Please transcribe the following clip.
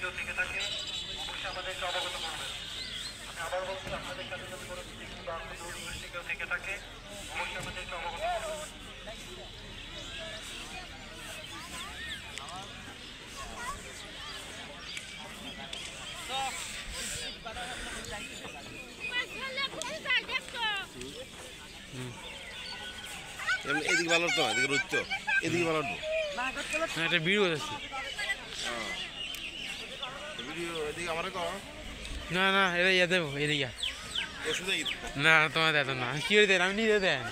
কেউ থেকে থাকে অবশ্যই আমাদেরকে অবগত করবেন। আমি আবার বলছি, আপনাদের সাথে যদি কোনো ব্যক্তি বা দূর দৃষ্টি কেউ থেকে থাকে অবশ্যই আমাদেরকে অবগত করবেন। এদিকে ভালো তো এদিকে রোদ তো এদিকে ভালো তো একটা ভিডিও আছে। ভিডিও এদিকে আমার না না এটা ইয়ে দেবো এদিকে ওষুধে না তোমার দেয় না কি করে দেন আমি নিজে দেন